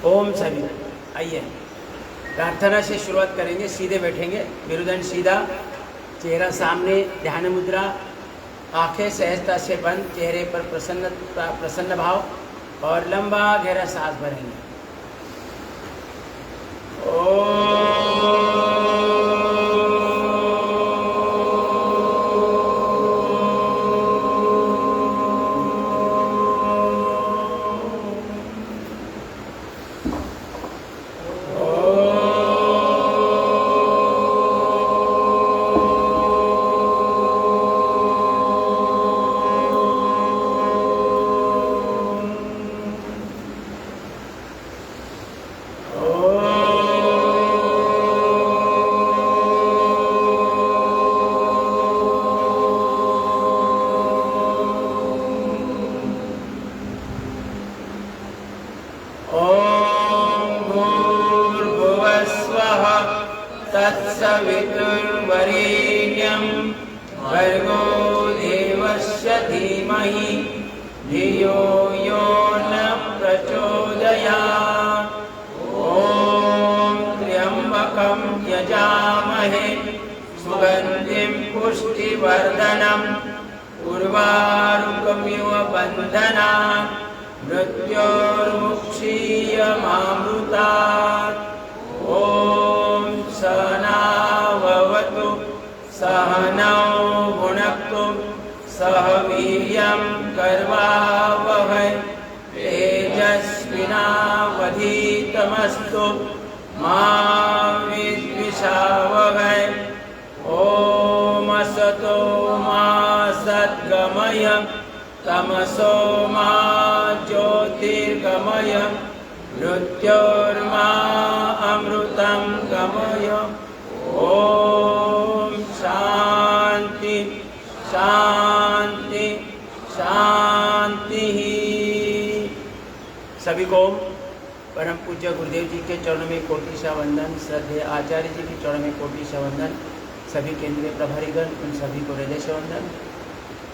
ओम सभी आइए प्रार्थना से शुरुआत करेंगे। सीधे बैठेंगे, मेरुदंड सीधा, चेहरा सामने, ध्यान मुद्रा, आंखें सहजता से बंद, चेहरे पर प्रसन्न भाव और लंबा गहरा सांस भरेंगे। तत्सवितुर्वरेण्यं भर्गो देवस्य धीमहि धियो यो न प्रचोदयात्। ॐ त्र्यम्बकं यजामहे सुगन्धिं पुष्टिवर्धनम् उर्वारुकमिव बन्धनान् मृत्योर्मुक्षीयमामृतात्। ॐ सहनाववतु सहनौ भुनक्तु सह वीर्यं कर्वावहै तेजस्विनावधीतमस्तु मा विद्विषावहै। ॐ असतो मा सद्गमय तमसो मा ज्योतिर्गमय मृत्योर्मा अमृतं गमय। ओम शांति शांति शांति। सभी को परम पूज्य गुरुदेव जी के चरणों में कोटि सा वंदन, श्रद्धेय आचार्य जी के चरणों में कोटि सा वंदन, सभी केंद्रीय प्रभारीगण उन सभी को हृदय से वंदन।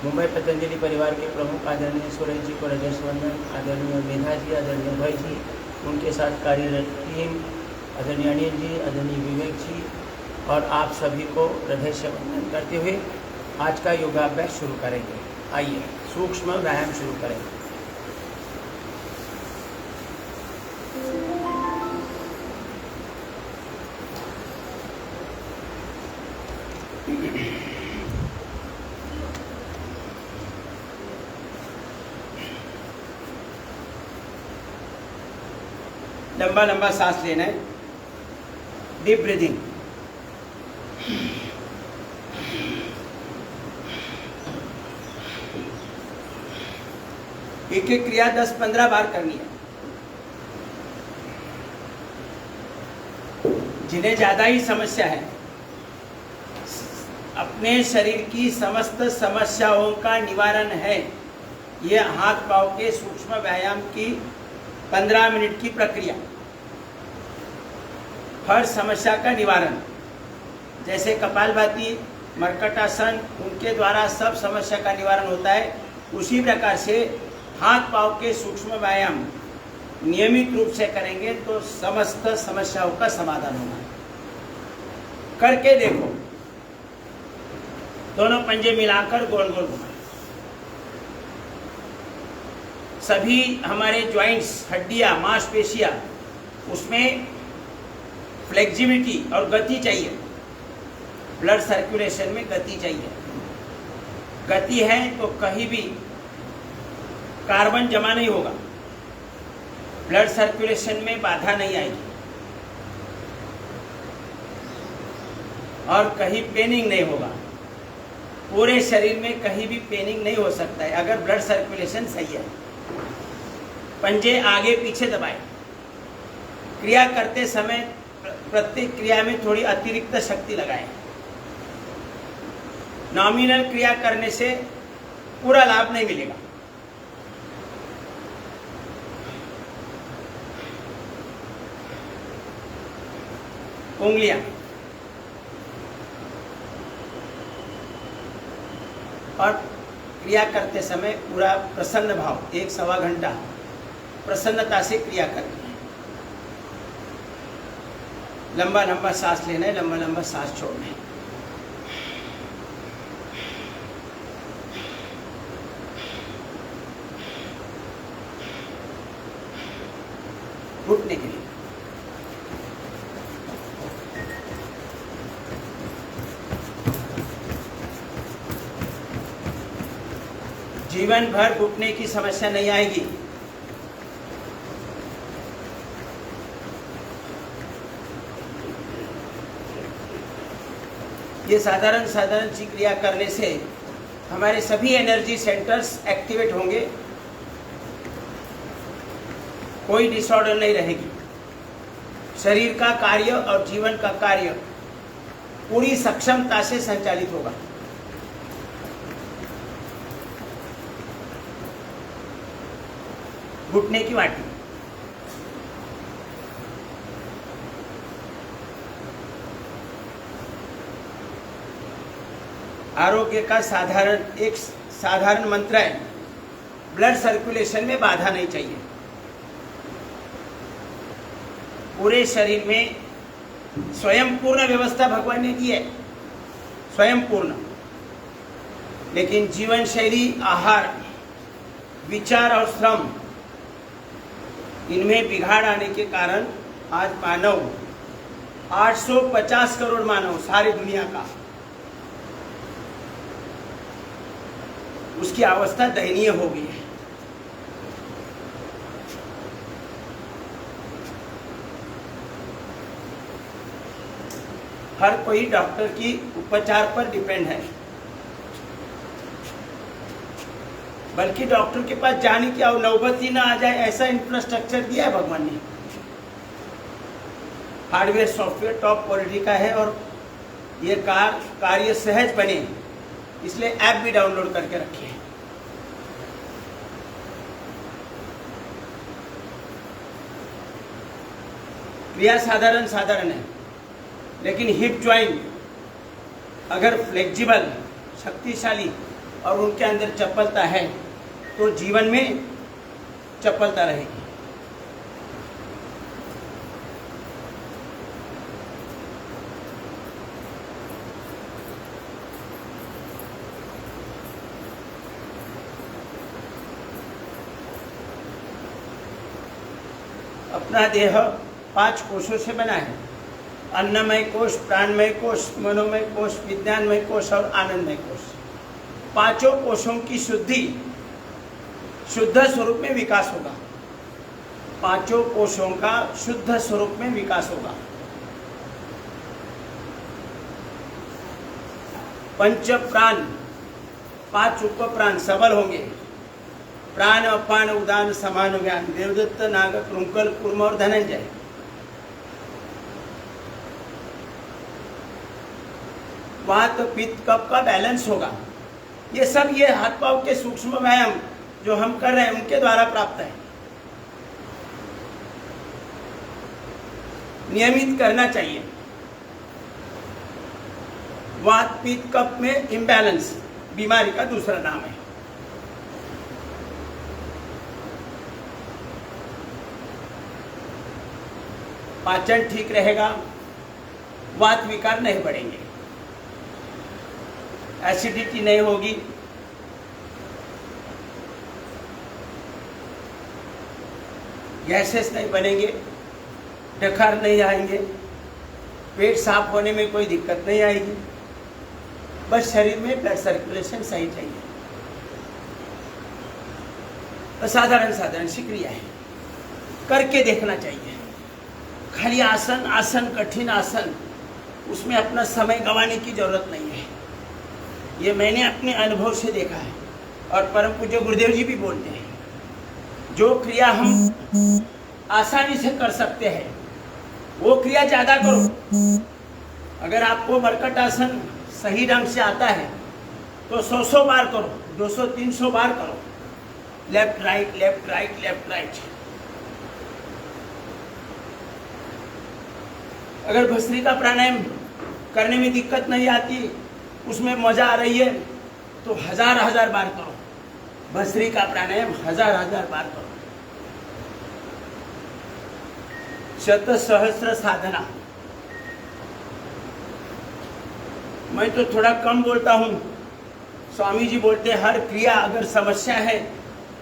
मुंबई पतंजलि परिवार के प्रमुख आदरणीय सुरेश जी को हृदय से वंदन, आदरणीय मेधा जी, आदरणीय भाई जी, उनके साथ कार्यरत टीम, आदरणीय अनिल जी, आदरणीय विवेक जी और आप सभी को हृदय से वंदन करते हुए आज का योगाभ्यास शुरू करेंगे। आइए सूक्ष्म व्यायाम शुरू करेंगे। लंबा लंबा सांस लेना है, डीप ब्रीदिंग। एक एक क्रिया 10-15 बार करनी है। जिन्हें ज्यादा ही समस्या है, अपने शरीर की समस्त समस्याओं का निवारण है ये हाथ पांव के सूक्ष्म व्यायाम की 15 मिनट की प्रक्रिया। हर समस्या का निवारण, जैसे कपालभाति, मर्कटासन, उनके द्वारा सब समस्या का निवारण होता है, उसी प्रकार से हाथ पांव के सूक्ष्म व्यायाम नियमित रूप से करेंगे तो समस्त समस्याओं का समाधान होगा। करके देखो, दोनों पंजे मिलाकर गोल गोल घुमाएं। सभी हमारे ज्वाइंट्स, हड्डियां, मांसपेशियां, उसमें फ्लेक्सिबिलिटी और गति चाहिए। ब्लड सर्कुलेशन में गति चाहिए। गति है तो कहीं भी कार्बन जमा नहीं होगा, ब्लड सर्कुलेशन में बाधा नहीं आएगी और कहीं पेनिंग नहीं होगा। पूरे शरीर में कहीं भी पेनिंग नहीं हो सकता है अगर ब्लड सर्कुलेशन सही है। पंजे आगे पीछे दबाएं। क्रिया करते समय प्रत्येक क्रिया में थोड़ी अतिरिक्त शक्ति लगाएं। नॉमिनल क्रिया करने से पूरा लाभ नहीं मिलेगा। उंगलियां और क्रिया करते समय पूरा प्रसन्न भाव, 1-1.25 घंटा प्रसन्नता से क्रिया करनी है। लंबा लंबा सांस लेना है, लंबा लंबा सांस छोड़ना है। घुटने के लिए जीवन भर घुटने की समस्या नहीं आएगी। ये साधारण सी क्रिया करने से हमारे सभी एनर्जी सेंटर्स एक्टिवेट होंगे, कोई डिसऑर्डर नहीं रहेगी। शरीर का कार्य और जीवन का कार्य पूरी सक्षमता से संचालित होगा। घुटने की वाटी, आरोग्य का एक साधारण मंत्र है, ब्लड सर्कुलेशन में बाधा नहीं चाहिए। पूरे शरीर में स्वयं पूर्ण व्यवस्था भगवान ने दी है, स्वयं पूर्ण। लेकिन जीवन शैली, आहार, विचार और श्रम, इनमें बिगाड़ आने के कारण आज मानव 850 करोड़ मानव सारी दुनिया का, उसकी अवस्था दयनीय हो गई है। हर कोई डॉक्टर की उपचार पर डिपेंड है, बल्कि डॉक्टर के पास जाने की नौबत ही ना आ जाए ऐसा इंफ्रास्ट्रक्चर दिया है भगवान ने। हार्डवेयर सॉफ्टवेयर टॉप क्वालिटी का है और ये कार्य सहज बने, इसलिए ऐप भी डाउनलोड करके रखिए। क्रिया साधारण है, लेकिन हिप ज्वाइंट अगर फ्लेक्सिबल, शक्तिशाली और उनके अंदर चपलता है तो जीवन में चपलता रहेगी। अपना देह 5 कोशों से बना है, अन्नमय कोश, प्राणमय कोश, मनोमय कोश, विज्ञानमय कोश और आनंदमय कोश। 5 कोशों की शुद्ध स्वरूप में विकास होगा। 5 कोशों का शुद्ध स्वरूप में विकास होगा। पंच प्राण, 5 उप प्राण सबल होंगे। प्राण, अपान, उदान, समान, व्यान, देवदत्त, नाग, कृंकल, कूर्म और धनंजय। वात, पित्त, कफ का बैलेंस होगा। ये सब ये हाथ पांव के सूक्ष्म व्यायाम जो हम कर रहे हैं उनके द्वारा प्राप्त है। नियमित करना चाहिए। वात, पित्त, कफ में इम्बैलेंस बीमारी का दूसरा नाम है। पाचन ठीक रहेगा, वात विकार नहीं बढ़ेंगे, एसिडिटी नहीं होगी, गैसेस नहीं बनेंगे, डकार नहीं आएंगे, पेट साफ होने में कोई दिक्कत नहीं आएगी। बस शरीर में ब्लड सर्कुलेशन सही चाहिए। तो साधारण सी क्रिया है, करके देखना चाहिए। खाली आसन कठिन आसन, उसमें अपना समय गंवाने की जरूरत नहीं है। ये मैंने अपने अनुभव से देखा है और परम पूज्य गुरुदेव जी भी बोलते हैं, जो क्रिया हम आसानी से कर सकते हैं वो क्रिया ज्यादा करो। अगर आपको मरकट आसन सही ढंग से आता है तो 100 बार करो, 200-300 बार करो, left right left right left right. अगर भस्त्रिका प्राणायाम करने में दिक्कत नहीं आती, उसमें मजा आ रही है तो 1000 बार करो। भस्त्रिका प्राणायाम 1000 बार करो। शत सहस्र साधना, मैं तो थोड़ा कम बोलता हूँ। स्वामी जी बोलते हर क्रिया अगर समस्या है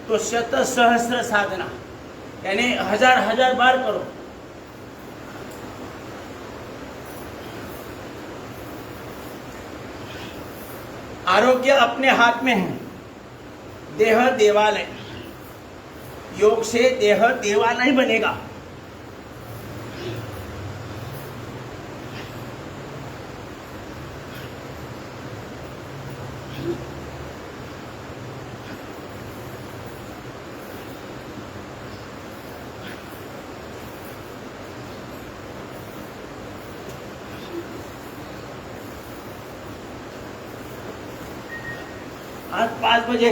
तो शत सहस्र साधना, यानी हजार हजार बार करो। आरोग्य अपने हाथ में है, देह देवालय। योग से देह देवालय बनेगा। आज 5 बजे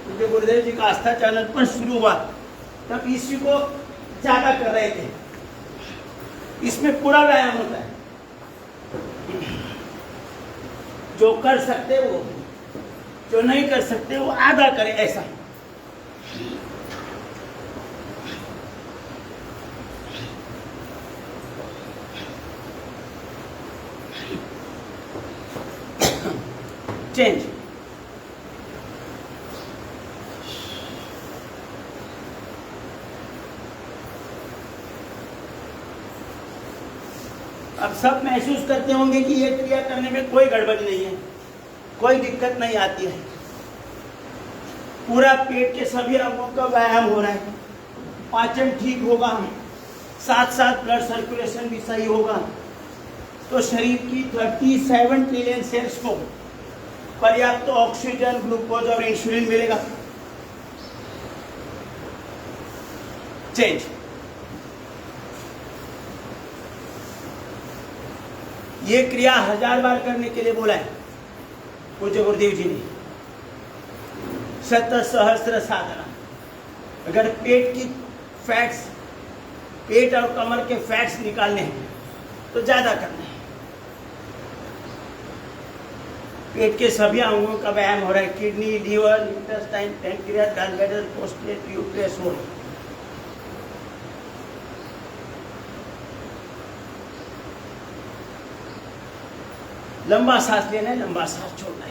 मुझे गुरुदेव जी का आस्था चैनल पर शुरू हुआ, तब इसी को ज्यादा कर रहे थे। इसमें पूरा व्यायाम होता है, जो कर सकते वो, जो नहीं कर सकते वो आधा करे, ऐसा। चेंज। अब सब महसूस करते होंगे कि ये क्रिया करने में कोई गड़बड़ नहीं है, कोई दिक्कत नहीं आती है। पूरा पेट के सभी अंगों का व्यायाम हो रहा है, पाचन ठीक होगा, साथ साथ ब्लड सर्कुलेशन भी सही होगा, तो शरीर की 37 ट्रिलियन सेल्स को पर्याप्त तो ऑक्सीजन, ग्लूकोज और इंसुलिन मिलेगा। चेंज। ये क्रिया 1000 बार करने के लिए बोला है पूज्य गुरुदेव जी ने। शत सहस्र साधना। अगर पेट की फैट्स, पेट और कमर के फैट्स निकालने हैं तो ज्यादा करना है। पेट के सभी अंगों का व्यायाम हो रहा है, kidney, liver, intestine, pancreas, gallbladder, prostate, uterus, और लंबा सांस लेना है, लंबा सांस छोड़ना है।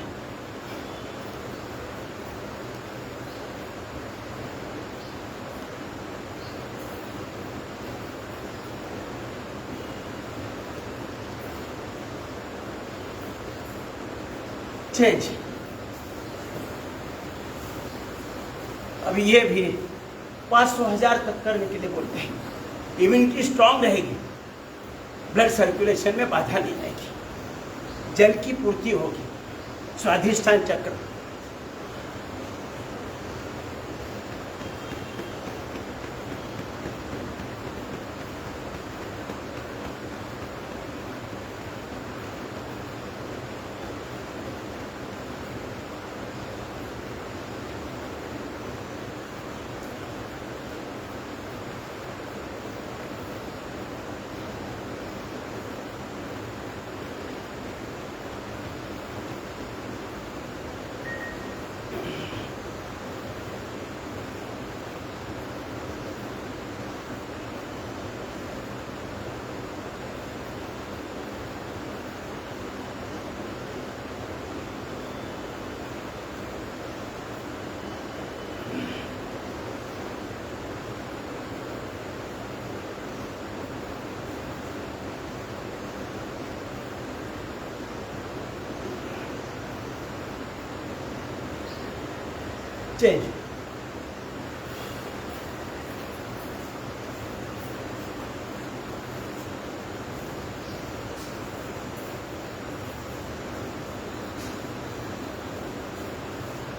चेंज। अभी ये भी 500,000 तक करने के लिए बोलते हैं। इम्यूनिटी स्ट्रांग रहेगी, ब्लड सर्कुलेशन में बाधा नहीं आएगी, जल की पूर्ति होगी, स्वाधिष्ठान चक्र। चेंज।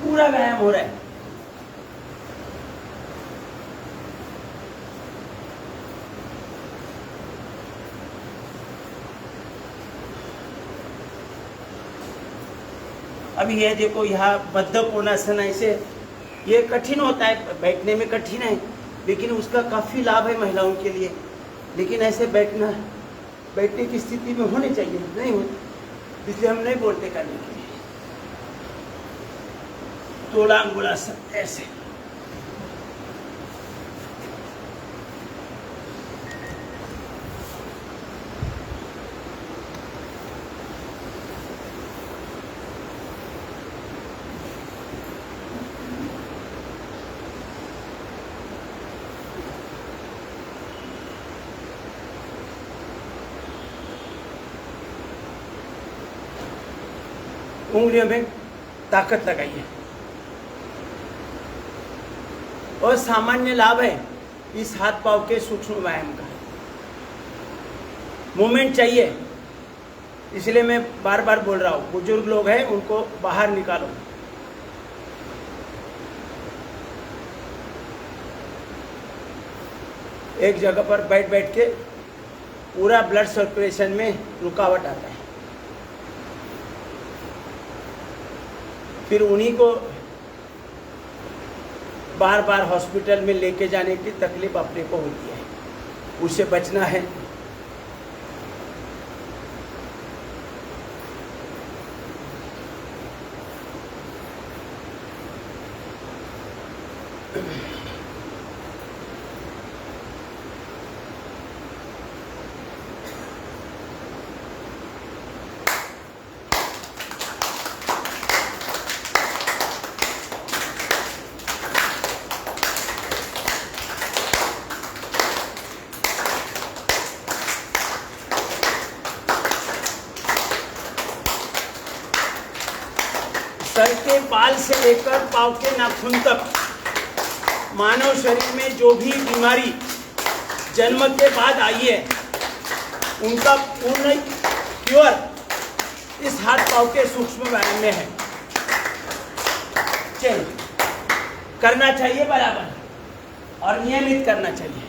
पूरा व्यायाम हो रहा है। अभी ये देखो, यहाँ बद्ध कोणासन ऐसे, ये कठिन होता है, बैठने में कठिन है, लेकिन उसका काफी लाभ है महिलाओं के लिए। लेकिन ऐसे बैठने की स्थिति में होने चाहिए, नहीं होती, इसलिए हम नहीं बोलते करने के लिए। तोला अंगुला सब ऐसे। उंगलियों में ताकत लगाइए। और सामान्य लाभ है इस हाथ पांव के सूक्ष्म व्यायाम का। मूवमेंट चाहिए, इसलिए मैं बार बार बोल रहा हूँ, बुजुर्ग लोग हैं उनको बाहर निकालो। एक जगह पर बैठ बैठ के पूरा ब्लड सर्कुलेशन में रुकावट आता है, फिर उन्हीं को बार बार हॉस्पिटल में लेके जाने की तकलीफ अपने को होती है। उससे बचना है। सर के बाल से लेकर पांव के नाखून तक मानव शरीर में जो भी बीमारी जन्म के बाद आई है उनका पूर्ण क्योर इस हाथ पांव के सूक्ष्म व्यायाम में है। चलिए, करना चाहिए बराबर और नियमित करना चाहिए।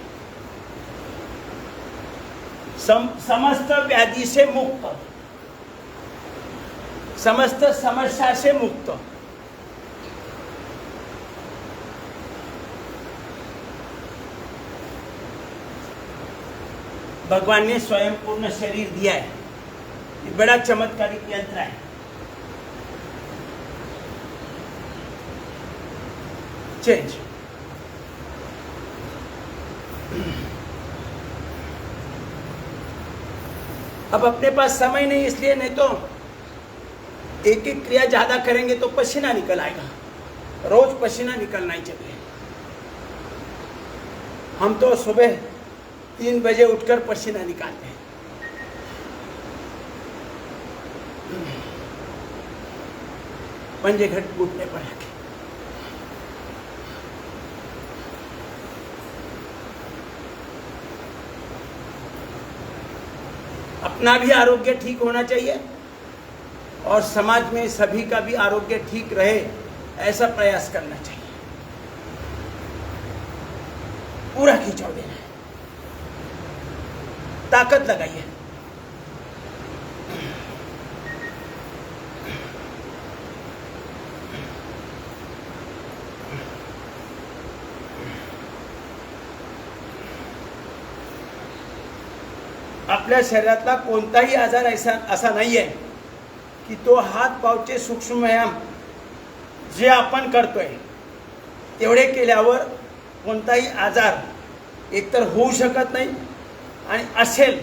समस्त व्याधि से मुक्त, समस्त समस्या से मुक्त। भगवान ने स्वयं पूर्ण शरीर दिया है, ये बड़ा चमत्कारिक यंत्र है। चेंज। अब अपने पास समय नहीं, इसलिए नहीं तो एक एक क्रिया ज्यादा करेंगे तो पसीना निकल आएगा। रोज पसीना निकलना ही चाहिए। हम तो सुबह 3 बजे उठकर पसीना निकालते हैं। पंजे घट घुटने पर रखें। अपना भी आरोग्य ठीक होना चाहिए और समाज में सभी का भी आरोग्य ठीक रहे, ऐसा प्रयास करना चाहिए। पूरा खिंचाव देना है, ताकत लगाइए। आपल्या शरीरातला कोणताही आजार असा नाही आहे की तो हात पावचे सूक्ष्म व्यायाम जे आपण करतोय तेवढे केल्यावर कोणताही आजार एकतर होऊ शकत नाही आणि असेल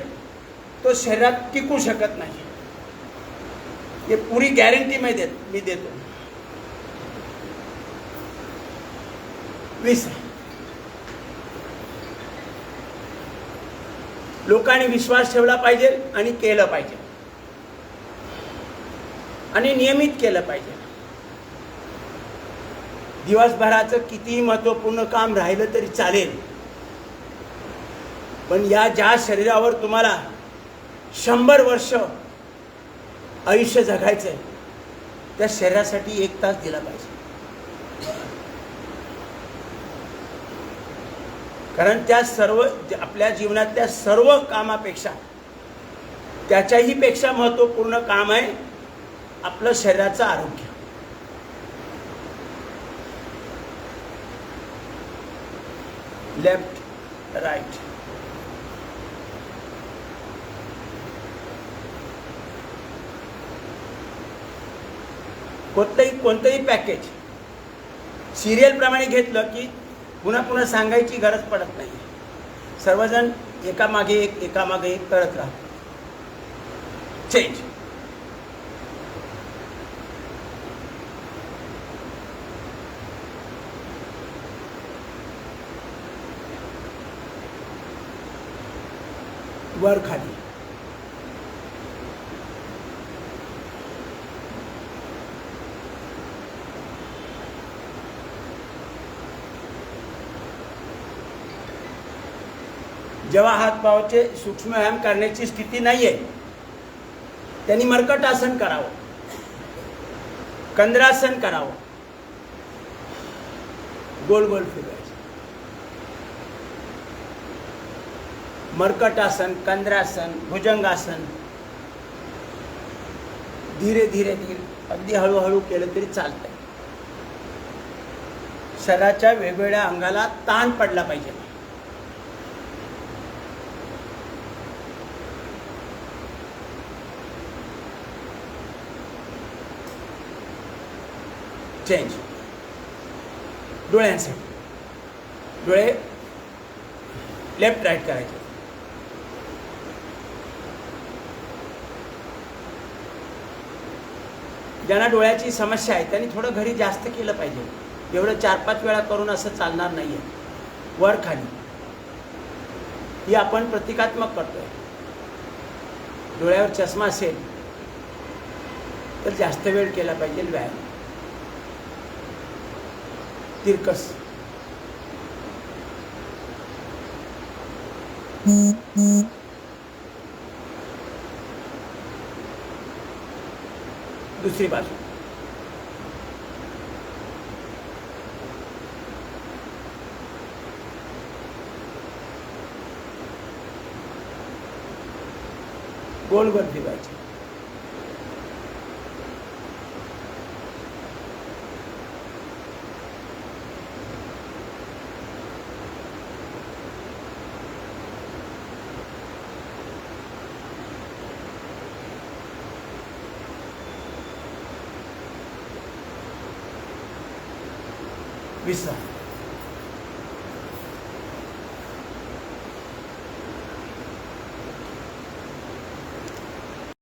तो शरीरात टिकू शकत नाही। ये पूरी गॅरंटी मी देतो। 20 लोकांनी विश्वास ठेवला पाहिजे आणि केलं पाहिजे आणि नियमित केलं पाहिजे। दिवसभराचं कितीही महत्त्वपूर्ण काम राहिलं तरी चालेल, पण या ज्या शरीरावर तुम्हाला 100 वर्ष आयुष्य जगायचंय त्या शरीरासाठी 1 तास दिला पाहिजे। कारण त्या सर्व आपल्या जीवनातल्या सर्व कामापेक्षा त्याच्याही पेक्षा महत्त्वपूर्ण काम आहे आपलं शरीराचं आरोग्य। Left right. कोणतंही पॅकेज सिरियल प्रमाणे घेतलं की पुन्हा पुन्हा सांगायची गरज पडत नाही। सर्वजण एकामागे एक करत राहा। चेंज। वर खाली। जेव्हा हातपावाचे सूक्ष्म व्यायाम करण्याची स्थिती नाही आहे त्यांनी मर्कटासन करावं, कंद्रासन करावं, गोल गोल फिरवायचं. मर्कटासन, कंद्रासन, भुजंगासन धीरे धीरे धीरे अगदी हळूहळू केलं तरी चालतंय. शरीराच्या वेगवेगळ्या अंगाला ताण पडला पाहिजे. चेंज. डोळ्यांसाठी डोळे लेफ्ट राईट करायचे. ज्यांना डोळ्याची समस्या आहे त्यांनी थोडं घरी जास्त केलं पाहिजे. एवढं 4-5 वेळा करून असं चालणार नाही आहे. वर खाली ही आपण प्रतिकात्मक करतोय. डोळ्यावर चष्मा असेल तर जास्त वेळ केला पाहिजे व्यायाम. तिरकस. दुसरी बाजू. गोल गोल फिरवायचे. विश्राम.